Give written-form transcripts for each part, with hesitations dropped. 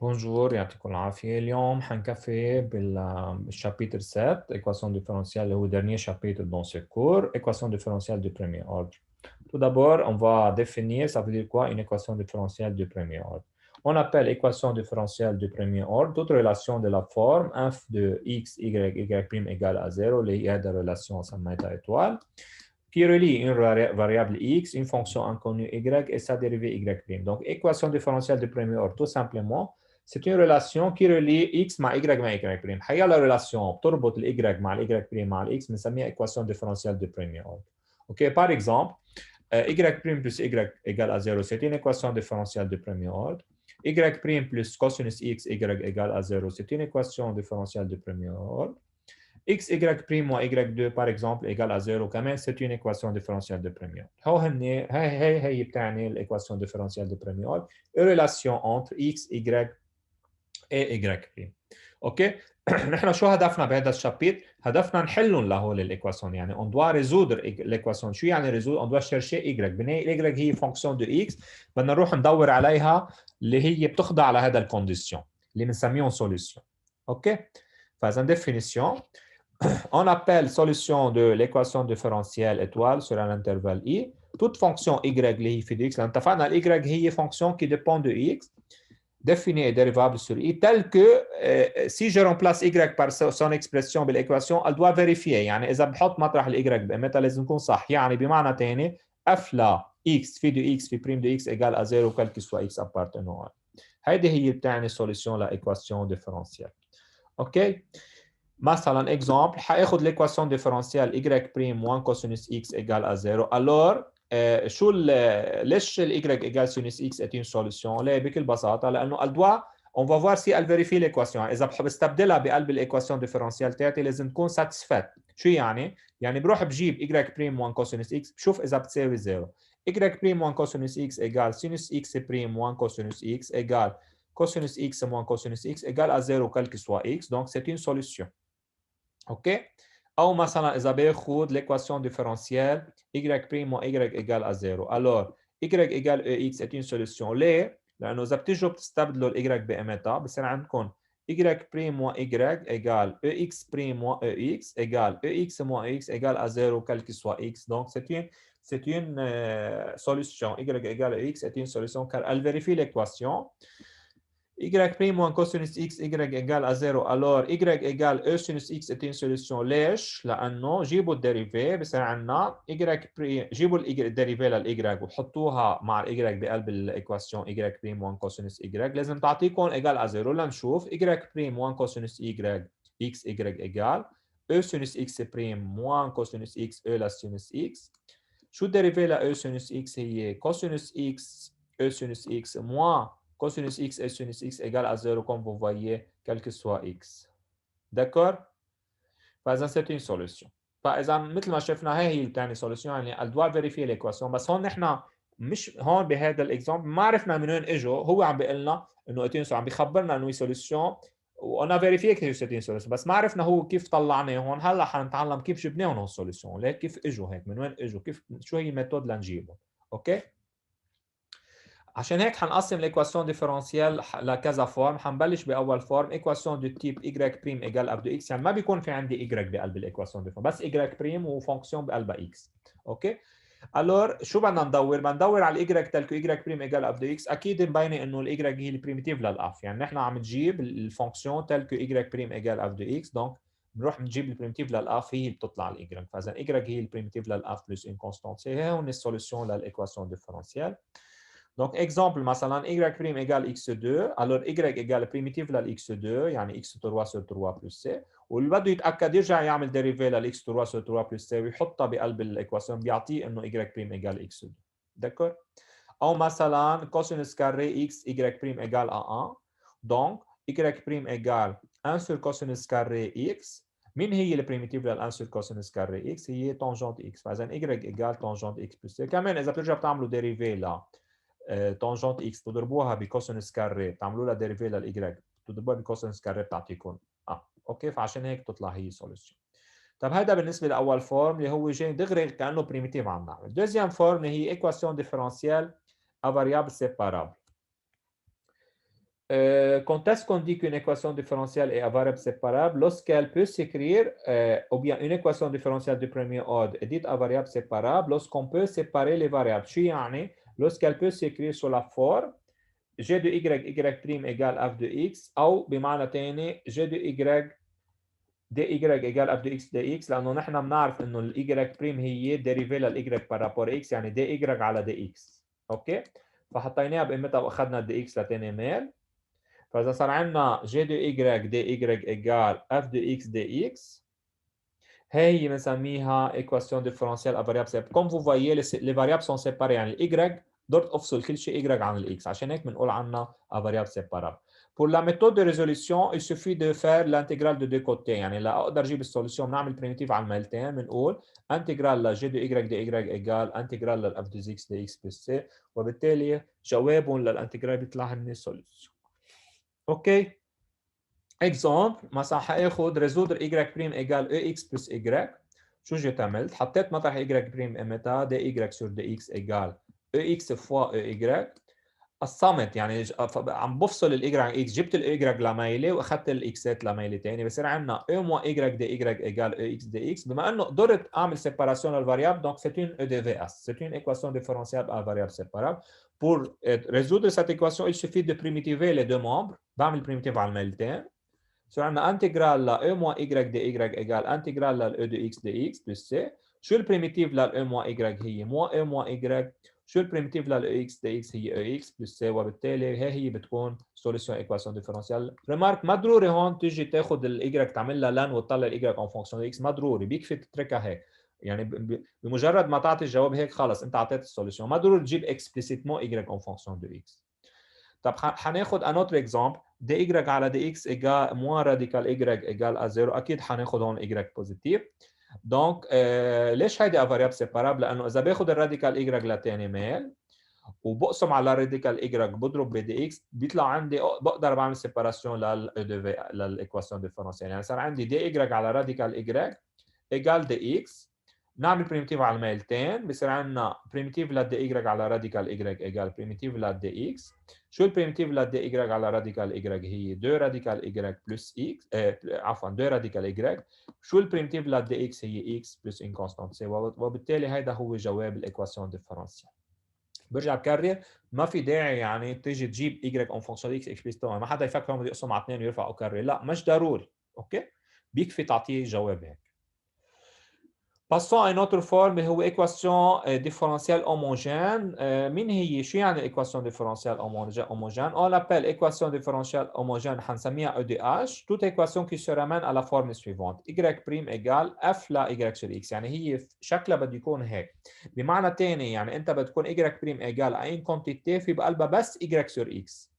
بونجور يعطيكم العافية. اليوم حنكفي بالشابتر 7 équation différentielle اللي هو dernier chapitre dans ce cours, équation différentielle du premier ordre. Tout d'abord, on va définir, ça veut dire quoi une équation différentielle du premier ordre. On appelle équation différentielle du premier ordre toute relation de la forme f de x, y, y' égale à 0, اللي هي هذه الرelation سميتها étoile, qui relie une variable x, une fonction inconnue y et sa dérivée y'. Donc, équation différentielle du premier ordre, tout simplement, c'est une relation qui relie x مع y مع y'. هي la relation بتربط ال y مع ال y' مع ال x بنسميها équation différentielle du premier ordre. OK, par exemple, y' plus y égale à 0, c'est une équation différentielle du premier ordre. Y' plus cosinus x, y égale à 0, c'est une équation différentielle du premier ordre. x, y' moins y2 par exemple égale à 0 كمان c'est une équation différentielle de premier ordre. هي بتعني l'équation différentielle de premier ordre, une relation entre x, y et y'. اوكي نحن شو هدفنا بهذا الشابيت؟ هدفنا نحلهم لهول الايكواسيون، يعني on doit résoudre l'équation. شو يعني résoudre؟ on doit chercher y. بالنهايه y هي فونكسيون دو x، بدنا نروح ندور عليها اللي هي بتخضع لهذا الكونديسيون اللي بنسميهم solution. اوكي، فاذا définition on appelle solution de l'équation différentielle étoile sur un intervalle i toute fonction y اللي هي في dx. لأن اتفقنا ال y هي fonction qui dépend de x définie et dérivable sur i telle que si je remplace y par son expression بالإيكواسيون elle doit vérifier. يعني إذا بحط مطرح ال y بقيمتها لازم يكون صح. يعني بمعنى ثاني f لا x في دو x في prime دو x égale à 0 quel que soit x appartenant. هيدي هي بتعني solution لإيكواسيون ديفرنسيال. اوكي، مثلا exemple حاخذ l'équation différentielle y' moins cosinus x égale à 0. alors شو ليش ال y égale sinus x est une solution؟ ليه؟ بكل بساطه لانه elle doit on va voir si elle vérifie l'équation. اذا بحب استبدلها بقلب الايكواسيون ديفرنسيال تاعتي لازم تكون satisfaite. شو يعني؟ يعني بروح بجيب y' moins cosinus x بشوف اذا بتساوي 0. y' moins cosinus x égale sinus x' moins cosinus x égale cosinus x moins cosinus x égale à 0 quel que soit x. donc c'est une solution. OK. او مثلا اذا باخذ l'équation différentielle y' moins y égale à 0. alors y égale ex est une solution. ليه؟ لانه اذا بتيجوا بتستبدلوا ال y بقيمتها بصير عندكم y' moins y égale ex' moins ex égale ex moins x égale à 0 quel que soit x. donc c'est une solution. y égale ex est une solution car elle vérifie l'équation y' moins cosinus x y égale à 0. alors y égale e sinus x est une solution. ليش؟ لانه جيبوا الديريفي بصير عندنا y' جيبوا الديريفي للy وحطوها مع الy بقلب الايكواسيون y' moins cosinus y لازم تعطيكم égale à 0. لنشوف y' moins cosinus y x y égale e sinus x moins cosinus x e la sinus x. شو الديريفي ل e sinus x؟ هي cosinus x e sinus x moins cosinus x et sinus x égale à 0 comme vous voyez quel que soit x. d'accord؟ فاذا c'est une solution. فاذا مثل ما شفنا هي بتعني solution، يعني elle doit vérifier l'équation. بس هون نحن مش هون بهذا الاكزامبل ما عرفنا من وين اجوا. هو عم بيقول لنا انه عم بيخبرنا انه هي solution وانا فيريفي كثير c'est une solution بس ما عرفنا هو كيف طلعنا هون. هلا حنتعلم كيف جبناهم هون solution. ليك كيف اجوا هيك، من وين اجوا، كيف شو هي الميثود لنجيبهم. اوكي، عشان هيك حنقسم l'équation ديفرنسيال لكذا فورم. حنبلش باول فورم ايكواسيون دو تيب y' ايجال اف دو اكس، يعني ما بيكون في عندي y بقلب الايكواسيون ديفرنسيال بس y' وفونكسيون بقلبها x. اوكي، الور شو بدنا ندور؟ بدنا ندور على y تلك y' ايجال اف دو اكس. اكيد مبينه انه ال y هي البريمتيف للاف، يعني نحن عم نجيب الفونكسيون تلك y' ايجال اف دو اكس. دونك بنروح بنجيب البريمتيف للاف هي اللي بتطلع ال y. فاذا y هي البريمتيف للاف بلس ان كونستانت. هي هون السوليوشن للايكواسيون ديفرنسيال. Donc, exemple, مثلا y' égale x2. alors y égale primitive للx2 يعني x3 sur 3 plus c. واللي بده يتاكد يرجع يعمل ديريفي للx3 sur 3 plus c ويحطها بقلب الايكواسيون بيعطيه انه y' égale x2. d'accord؟ او مثلا cosinus carré x y' égale à 1. donc y' égale 1 sur cosinus carré x. مين هي البريمتيف لل 1 sur cosinus carré x؟ هي tangente x. فاذا y égale tangente x plus c. كمان اذا بترجعوا بتعملوا ديريفي ل تانجنت اكس تضربوها بكوسينوس كاري بتعملوا لها ديريفي للاي تضربوها بكوسينوس كاري بتعطيكم اوكي. فعشان هيك بتطلع هي سوليوشن. طب هذا بالنسبه لاول فورم اللي هو جاي دغري كانه بريميتيف عم نعمل. دوزيام فورم اللي هي ايكواسيون ديفرنسيال ا فاريابل سيبارابل. Quand est-ce qu'on dit qu'une équation différentielle est à variable séparable? Lorsqu'elle peut s'écrire, ou bien une équation différentielle du premier ordre est dite à variable séparable lorsqu'on peut séparer les variables. شو يعني? Lorsqu'elle peut s'écrire sur la forme g de y égale f de x أو بمعنى تاني g de y dy égale f de x dx لأنه نحن بنعرف إنه ال y بريم هي ديريفي لل y بارابور x يعني dy على dx. أوكي؟ فحطيناها بقيمتها وأخذنا dx لتاني ميل. فإذا صار عندنا g de y dy égale f de x dx هي بنسميها équation différentielle à variable séparable. Comme vous voyez les variables sont séparées يعني ال y ضرب افصل كل شيء y عن ال x عشان هيك بنقول عنها à variable séparable. Pour la méthode de résolution il suffit de faire l'intégrale de deux côtés يعني لأقدر أجيب السوليوشن بنعمل بريميتيف على الميلتين بنقول انتجرال ل g de y dy égale انتجرال لل f de x dx plus c وبالتالي جوابهم للانتجرال بيطلع هن سوليوشن. اوكي اكزامبل مثلا حاخد ريزودر y بريم ايجال او اكس بلس y. شو جيت عملت؟ حطيت مطرح y بريم قيمتها دي y سور دي x ايجال او اكس فوا او y. قسمت يعني عم بفصل الاي عن اكس جبت الاي لميله واخذت الاكسات لميله ثاني بصير عندنا او موا y دي y ايجال او اكس دي اكس. بما انه قدرت اعمل سيباراسيون للفاريابل دونك سي اون او دي في اس سي اون ايكواسيون ديفرنسيابل à variable séparable. Pour résoudre cette équation il suffit de primitiver les deux membres. بعمل بريميتيف على الميلتين. صار عندنا انتجرال ل او موا y دي y ايجال انتجرال لل او دي x دي x بلس سي. شو البريميتيف لل او موا y هي موا او موا y. شو البريميتيف لل x دي x هي او x بلس سي وبالتالي هي بتكون سوليوشن ايكواسيون ديفرنسيال. ريمارك ما ضروري هون تيجي تاخذ ال y تعمل لها لان وتطلع ال y اون فونكسيون دي x ما ضروري بيكفي تتركها هيك يعني بمجرد ما تعطي الجواب هيك خلص انت اعطيت السوليوشن ما ضروري تجيب اكسبليسيتمون y اون فونكسيون دي x. طب حناخد انوتر اكزامبل دي y على دي x ايجال موان راديكال y ايجال ا 0 اكيد حناخد هون y بوزيتيف. دونك ليش هيدي افاريابل سيبارابل؟ لانه اذا باخذ الراديكال y لثاني ميل وبقسم على الراديكال y بضرب بدي x بيطلع عندي بقدر بعمل سيباراسيون للايكواسيون ديفرنسيال يعني صار عندي دي y على راديكال y ايجال دي x. نعمل بريمتيف على الميلتين بصير عندنا بريمتيف للدي y على راديكال y ايجال بريمتيف للدي x. شو البريمتيف للدي y على راديكال y هي 2 راديكال y بلس x عفوا 2 راديكال y. شو البريمتيف للدي x هي x بلس ان كونستانت سي وبالتالي هذا هو جواب الايكواسيون ديفرنسيال. برجع بكرر ما في داعي يعني تيجي تجيب y اون فونكسيون اكس اكسبليسيتوم ما حدا يفكر انه بده يقسم على 2 ويرفع وكرر لا مش ضروري. اوكي بيكفي تعطيه جواب هيك. Passons à une autre forme هو équation différentielle homogène. مين هي؟ شو يعني équation différentielle homogène? On l'appelle équation différentielle homogène حنسميها EDH. Toute équation qui se ramène à la forme suivante y' égale f لا y sur x يعني هي شكلها بده يكون هيك. بمعنى ثاني يعني انت بتكون y' égale à une quantité في بقلبها بس y sur x.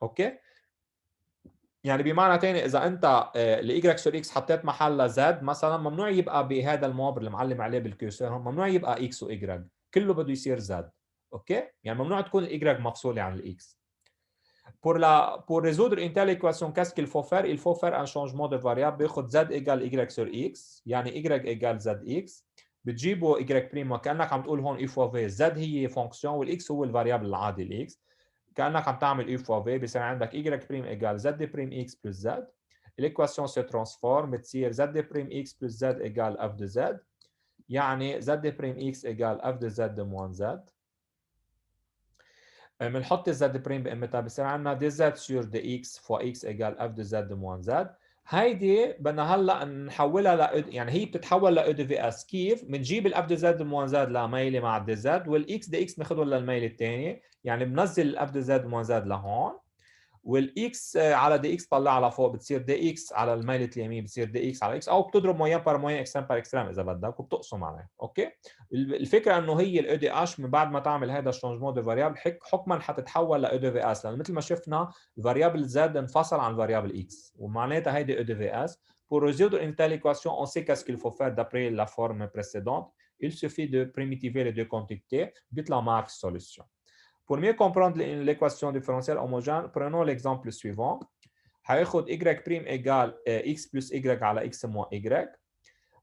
اوكي؟ يعني بمعنى ثاني اذا انت الاي سور اكس حطيت محلها زد مثلا ممنوع يبقى بهذا الموبر اللي معلم عليه بالكيوسر ممنوع يبقى اكس واي كله بده يصير زد. اوكي يعني ممنوع تكون الاي مفصوله عن الاكس. pour résoudre une telle équation qu'est-ce qu'il faut faire? Il faut faire un changement de variable بياخذ z égale y sur x يعني y égale zx بتجيبه y بريم كانك عم تقول هون e fois v z هي فونكسيون والاكس هو الفاريابل العادي الاكس كانك عم تعمل اي فوا في بصير عندك y بريم ايجال z بريم x بلس z. الايكواسيون سي ترانسفورم بتصير z بريم x بلس z ايجال f de z يعني z بريم x ايجال f de z موان z. بنحط z بريم بقيمتها بصير عندنا دي z سور دي x فوا x ايجال f de z موان z. هيدي بدنا هلا نحولها يعني هي بتتحول ل دي في اس. كيف؟ بنجيب الاف دي زد موان زد لميله مع الدي زد والاكس دي اكس بناخذهم للميله الثانيه يعني بنزل الاف دي زد موان زد لهون والاكس على دي اكس طلعها لفوق بتصير دي اكس على الميله اليمين بتصير دي اكس على اكس او بتضرب موين بار موين اكستريم بار اكستريم اذا بدك وبتقسم عليه. اوكي الفكره انه هي الاو دي اش من بعد ما تعمل هذا الشونجمون دو فاريابل حكما حتتحول لاو دي في اس لانه مثل ما شفنا الفاريابل زد انفصل عن الفاريابل اكس ومعناتها هيدي او دي في اس. Pour résoudre une telle équation, on sait qu'est-ce qu'il faut faire d'après la forme précédente. Il suffit de primitiver les deux quantités, بيطلع معك solution. Pour mieux comprendre l'équation différentielle homogène, prenons l'exemple suivant. هاخد y' égale x plus y على x moins y.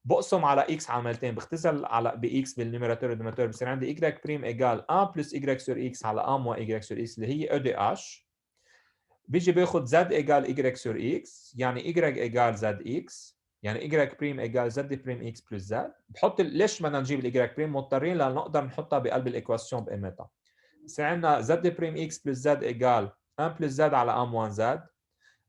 بقسم على x عملتين بختزل على بx بالنيميراتور والدينوميناتور بصير عندي y' égale 1 plus y sur x على 1 moins y sur x اللي هي EDH. بيجي باخذ زد ايجال ايجريك سور اكس، يعني ايجريك ايجال زد اكس، يعني ايجريك بريم ايجال زد بريم اكس بلس زد. بحط ليش بدنا نجيب الايجريك بريم؟ مضطرين لنقدر نحطها بقلب الايكواسيون بقيمتها. بصير عندنا زد بريم اكس بلس زد ايجال 1 بلس زد على ام 1 زد.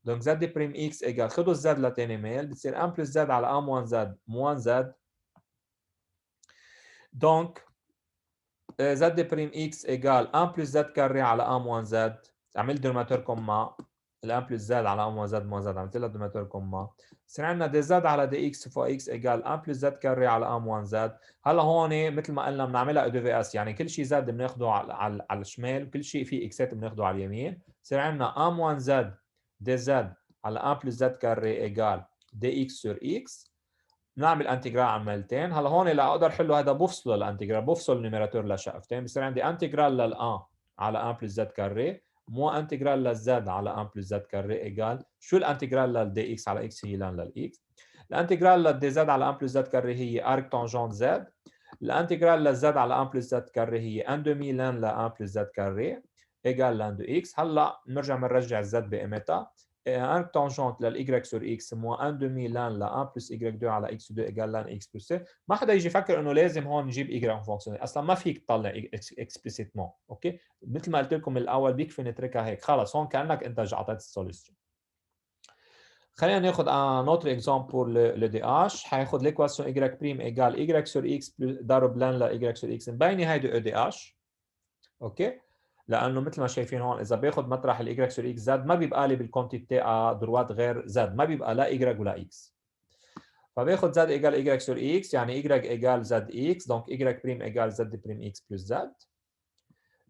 دونك زد بريم اكس ايجال، خذوا الزد لثاني ميل، بتصير 1 بلس زد على ام 1 زد 1 زد. دونك زد بريم اكس ايجال 1 بلس زد كاري على ام 1 زد. عملت دينوميناتور كوما الان بلس زد على ام 1 زد 1 زد، عملت لها دينوميناتور كوما. بصير عندنا دي زد على دي اكس فوق اكس ايجال 1 بلس زد كاري على ام 1 زد. هلا هون مثل ما قلنا بنعملها دو في اس، يعني كل شيء زد بناخده على الشمال، وكل شيء فيه اكسات بناخده على اليمين. بصير عندنا ام 1 زد دي زد على 1 بلس زد كاري ايجال دي اكس سور اكس. نعمل انتجرال عمالتين. هلا هون لاقدر حله هذا بفصله الانتجرال، بفصل النيميراتور لشقفتين، بصير عندي انتجرال للان على 1 بلس زد كاري مو انتجرال للزد على 1 بلس زد كاري ايجال شو الانتجرال للدي اكس على اكس هي لان للاكس. الانتجرال للدي زد على 1 بلس زد كاري هي ارك تانجنت زد. الانتجرال للزد على 1 بلس زد كاري هي ان دومي لان ل 1 بلس زد كاري ايجال لان دو اكس. هلا بنرجع بنرجع الزد بقيمتها. ان تانجنت للاي سور اكس مو ان دومي لان ل 1 بلس y 2 على x 2 ايجال لان x بلس. ما حدا يجي يفكر انه لازم هون نجيب y فونكسيون، اصلا ما فيك تطلع اكسبليسيتمون. اوكي، مثل ما قلت لكم من الاول بيكفي نتركها هيك، خلص هون كانك انت اعطيت السوليوشن. خلينا ناخذ ان اوتر اكزامبل بور لو دي اش. حياخذ ليكواسيون y بريم ايجال y سور x ضرب لان ل y سور x، مبينه هيدي او دي اش. اوكي، لانه مثل ما شايفين هون اذا باخذ مطرح الاي سور اكس زد ما بيبقى لي بالكونتيتي دروات غير زد، ما بيبقى لا اي ولا اكس. فباخذ زد ايجال اي سور اكس، يعني اي ايجال زد اكس، دونك اي بريم ايجال زد بريم اكس بلس زد.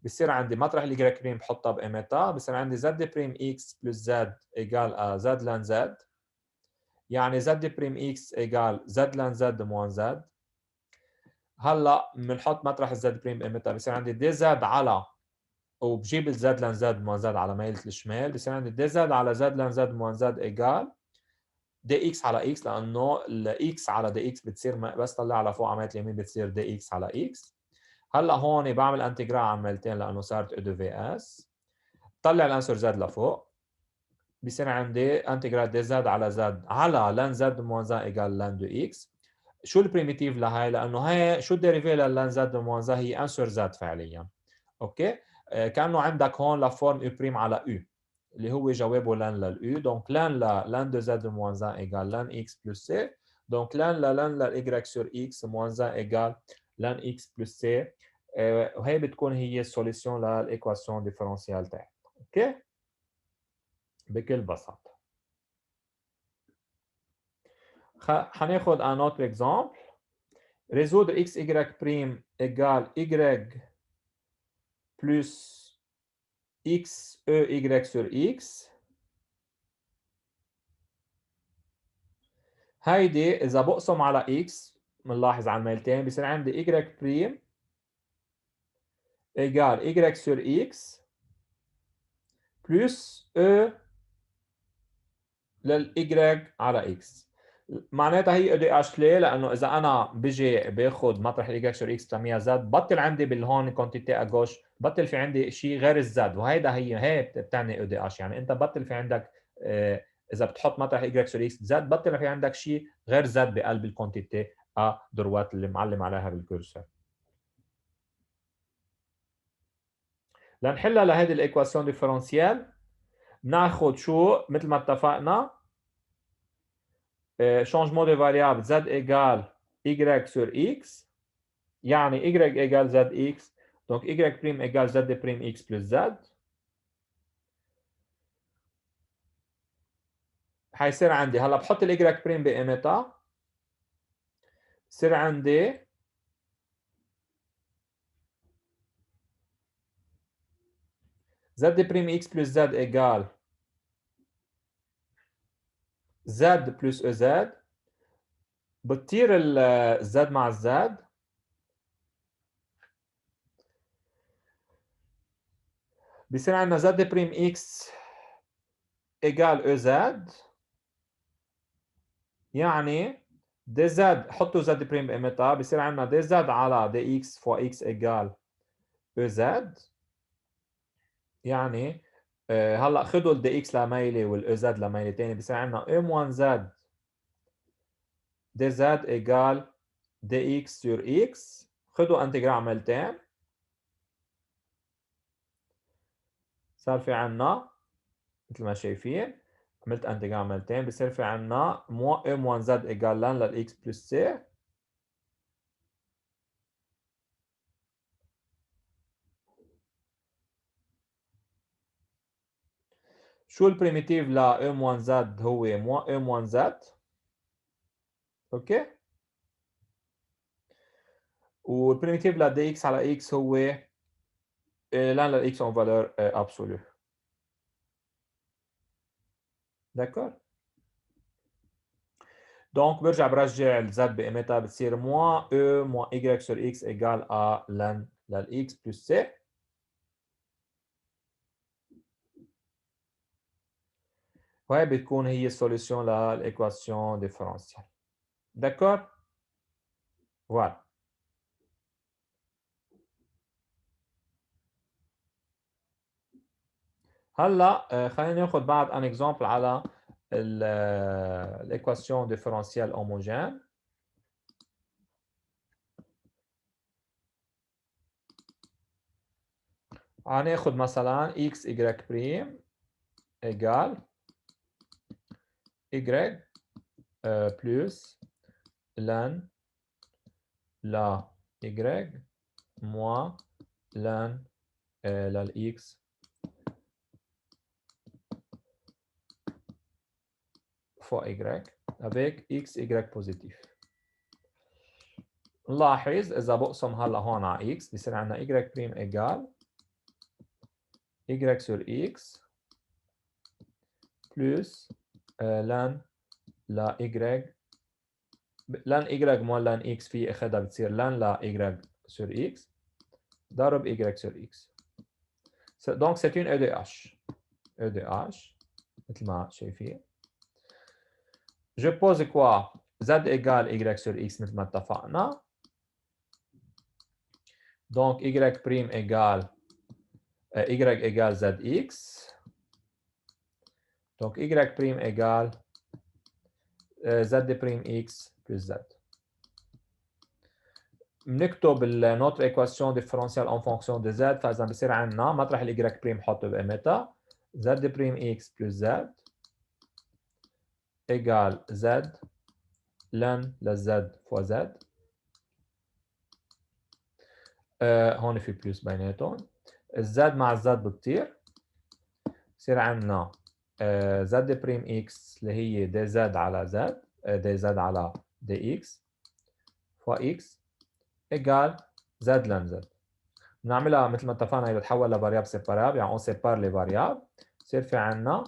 بصير عندي مطرح الاي بريم بحطها بقيمتها، بصير عندي زد بريم اكس بلس زد ايجال زد لان زد، يعني زد بريم اكس ايجال زد لان زد موان زد. هلا بنحط مطرح الزد بريم بقيمتها، بصير عندي دي زد على، وبجيب الزد لان زد موان زد على ميلة الشمال، بصير عندي دي زد على زد لان زد موان زد ايجال دي اكس على اكس، لانه الاكس على دي اكس بتصير بس طلع على فوق عمليه اليمين بتصير دي اكس على اكس. هلا هون بعمل انتجرال عملتين لانه صارت او دو في اس، طلع الانسر زد لفوق. بصير عندي انتجرال دي زد على زد على لان زد موان زد ايجال لان دو اكس. شو البريميتيف لهي؟ لانه هي شو الديريفي للان زد موان زد؟ هي انسر زد فعليا. اوكي، كانه عندك هون لفورم يو بريم على يو اللي هو جوابه لان لليو. دونك لان لان دو زد موان زد ايجال لان اكس بلس سي. دونك لان للاي سور اكس موان زد ايجال لان اكس بلس سي. وهي بتكون هي السوليسيون للايكواسيون ديفرنسيال تاعي. اوكي، بكل بساطه. حناخذ ان اوتر اكزامبل. résoudre x y prime égale y plus x e y sur x. هيدي اذا بقسم على x بنلاحظ على الميلتين بصير عندي y بريم ايجال y sur x بلس e لل y على x. معناتها هي دي اش ليه؟ لانه اذا انا بيجي باخذ مطرح y sur x بسميها زد، بطل عندي بالهون كونتيتي اجوش، بطل في عندي شيء غير الزد، وهيدا هي بتعني او دي اش. يعني انت بطل في عندك اذا بتحط مطرح y sur x زد، بطل في عندك شيء غير زد بقلب الكونتيتي دروات اللي معلم عليها بالكورسور. لنحلها لهيدي الايكواسيون ديفرنسيال بناخذ شو مثل ما اتفقنا changement de variable z égale y sur x، يعني y égale zx، donc y prime égale z prime x plus z. حيصير عندي هلا بحط ال y prime بقيمتها، بصير عندي z prime x plus z égale z plus ez، بتطير الزد مع الزد، بصير عندنا z prime x égale ez، يعني دي زد حطوا زد بريم بقيمتها، بصير عندنا دي زد على دي اكس فوق اكس ايجال او زد، يعني هلا خذوا ال dx لميله وال ez لميله ثانيه، بصير عندنا m1z dz égale dx sur x. خذوا انتجرال عملتين، صار في عندنا مثل ما شايفين عملت انتجرال عملتين، بصير في عندنا m1z égale لن للx plus c شو البريميتيف ل m1z هو m1z. اوكي، والبريميتيف ل dx على x هو لن للx en valeur absolue. داكور. دونك برجع برجع الزد بقيمتها بتصير موان e موان y sur x égale à ln للx plus c. وهي بتكون هي السوليوشن للايكواسيون ديفرنسيال. داكور. فوالا. هلا خلينا ناخذ بعد ان اكزامبل على الايكواسيون ديفرنسيال هوموجين. هناخذ مثلا x y بريم égale y plus ln la y moins ln للx fois y avec x y positif. نلاحظ إذا بقسم هلا هون على x بصير عندنا y بريم égale y sur x plus ln لا y ln y moins ln x في اخذها بتصير ln لا y sur x ضرب y sur x. Donc c'est une EDH. EDH مثل ما شايفين. Je pose quoi? Z égale y sur x مثل ما اتفقنا. Donc y prime égale y égale zx. Donc y prime égale z prime x plus z. بنكتب notre équation différentielle en fonction de z. فاذا بصير عندنا مطرح ال y prime حط بقيمتها z prime x plus z égale z ln للz fois z. هون في بلس بيناتهم. الزد مع الزد بتطير، بصير عندنا زد بريم اكس اللي هي دي زد على زد دي زد على دي اكس فوا اكس ايجال زد لن زد. بنعملها مثل ما اتفقنا هي بتحول لفاريابل سيبارابل، يعني اون سيبار لي فاريابل. بصير في عندنا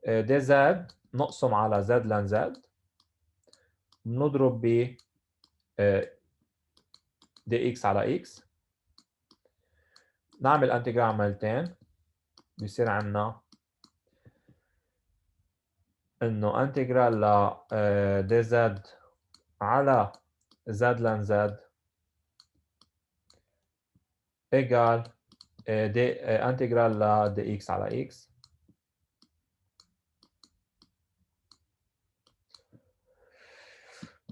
دي زد نقسم على زد لن زد بنضرب ب دي اكس على اكس، نعمل انتجرال عملتين بيصير عندنا انه انتجرال ل دي زد على زد لن زد ايجال دي انتجرال ل دي اكس على اكس.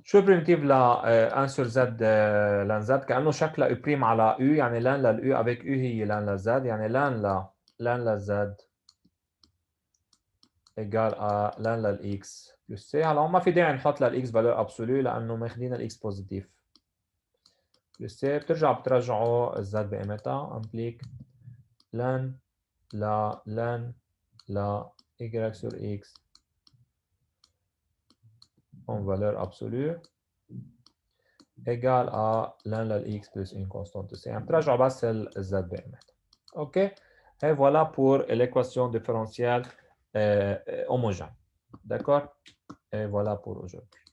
شو البريمتيف ل 1 سور زد لن زد؟ كانه شكلها او بريم على او، يعني لن للاو افيك او هي لن للزد، يعني لن للزد ايجال لن للاكس بلس سي. هلا ما في داعي نحط للاكس فالور ابسولو لانه ماخذين الاكس بوزيتيف بلس سي. بترجعوا الزد بقيمتها امبليك لن لا y sur x en valeur absolue égale à ln للx plus une constante c. عم تراجعوا بس الزد بقيمتها. اوكي، et voilà pour l'équation différentielle homogène. D'accord? Et voilà pour aujourd'hui.